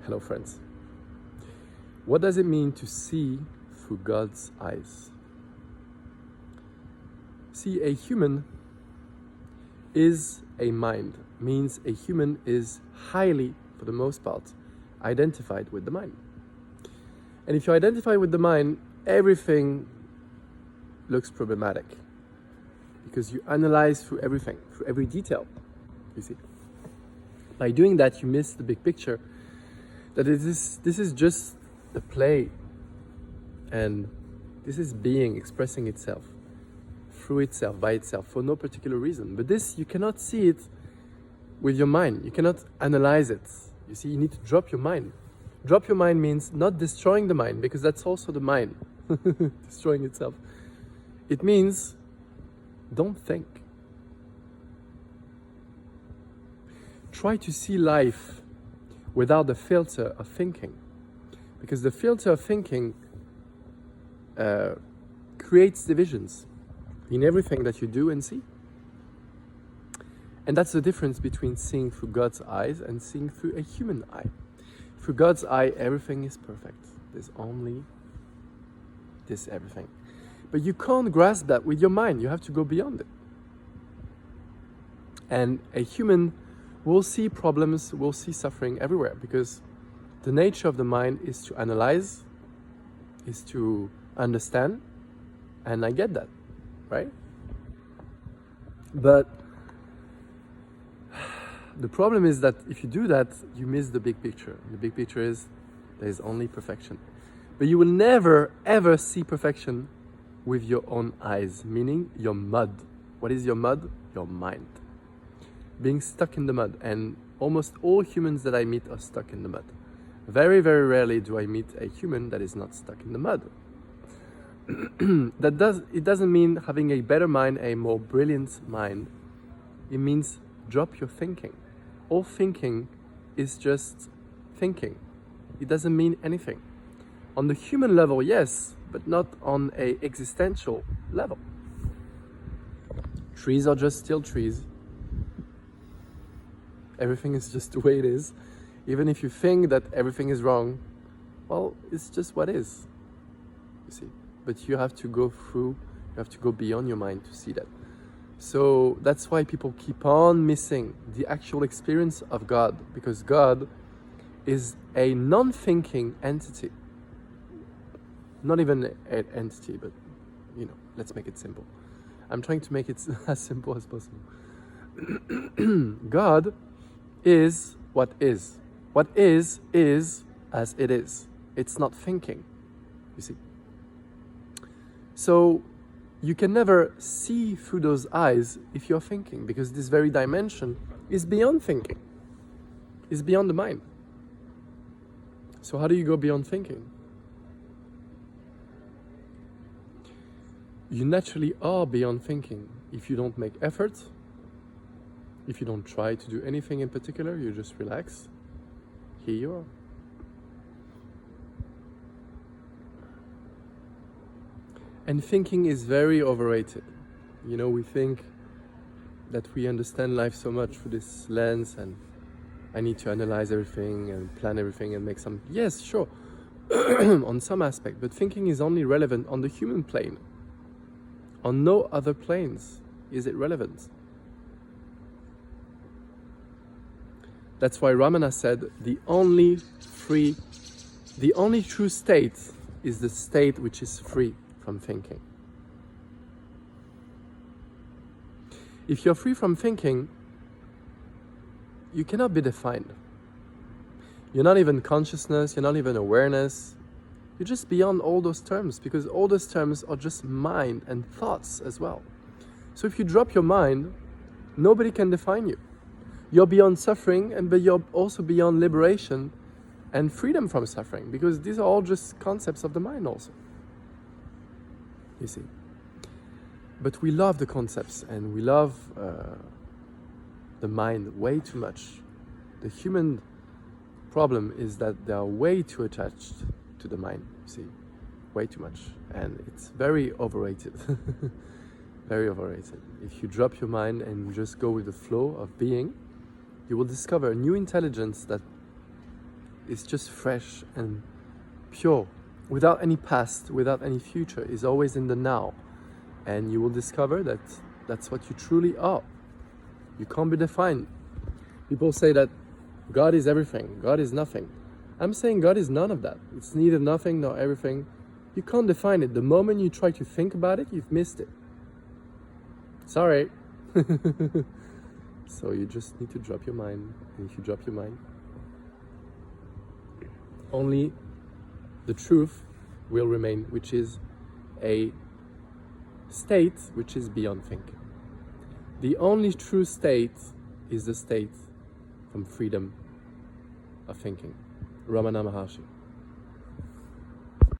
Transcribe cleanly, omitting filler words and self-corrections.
Hello friends. What does it mean to see through God's eyes? See, a human is a mind, means a human is highly, for the most part, identified with the mind. And if you identify with the mind, everything looks problematic because you analyze through everything, through every detail, you see. By doing that, you miss the big picture, that this is just a play, and this is being expressing itself through itself, by itself, for no particular reason. But this, you cannot see it with your mind. You cannot analyze it. You see, you need to drop your mind. Drop your mind means not destroying the mind, because that's also the mind destroying itself. It means don't think. Try to see life without the filter of thinking, because the filter of thinking creates divisions in everything that you do and see. And that's the difference between seeing through God's eyes and seeing through a human eye. Through God's eye, everything is perfect. There's only this everything. But you can't grasp that with your mind. You have to go beyond it. And a human will see problems, will see suffering everywhere, because the nature of the mind is to analyze, is to understand, and I get that, right? But the problem is that if you do that, you miss the big picture. The big picture is there is only perfection. But you will never, ever see perfection with your own eyes, meaning your mud. What is your mud? Your mind. Being stuck in the mud. And almost all humans that I meet are stuck in the mud. Very, very rarely do I meet a human that is not stuck in the mud. It doesn't mean having a better mind, a more brilliant mind. It means drop your thinking. All thinking is just thinking. It doesn't mean anything. On the human level, yes, but not on an existential level. Trees are just still trees. Everything is just the way it is. Even if you think that everything is wrong, well, it's just what is, you see. But you have to go through, you have to go beyond your mind to see that. So that's why people keep on missing the actual experience of God, because God is a non-thinking entity. Not even an entity, but, let's make it simple. I'm trying to make it as simple as possible. God is what is. What is as it is. It's not thinking, you see. So you can never see through those eyes if you're thinking, because this very dimension is beyond thinking. It's beyond the mind. So how do you go beyond thinking? You naturally are beyond thinking if you don't make effort, if you don't try to do anything in particular, you just relax. Here you are. And thinking is very overrated. We think that we understand life so much through this lens, and I need to analyze everything and plan everything and make some... Yes, sure, on some aspect, but thinking is only relevant on the human plane. On no other planes is it relevant. That's why Ramana said the only true state is the state which is free from thinking. If you're free from thinking, you cannot be defined. You're not even consciousness, you're not even awareness. You're just beyond all those terms, because all those terms are just mind and thoughts as well. So if you drop your mind, nobody can define you. You're beyond suffering, but you're also beyond liberation and freedom from suffering, because these are all just concepts of the mind also. You see. But we love the concepts, and we love the mind way too much. The human problem is that they are way too attached to the mind, you see. Way too much. And it's very overrated. Very overrated. If you drop your mind and just go with the flow of being, you will discover a new intelligence that is just fresh and pure, without any past, without any future, is always in the now. And you will discover that that's what you truly are. You can't be defined. People say that God is everything, God is nothing. I'm saying God is none of that. It's neither nothing nor everything. You can't define it. The moment you try to think about it, you've missed it. Sorry. So you just need to drop your mind. And if you drop your mind, only the truth will remain, which is a state which is beyond thinking. The only true state is the state from freedom of thinking. Ramana Maharshi.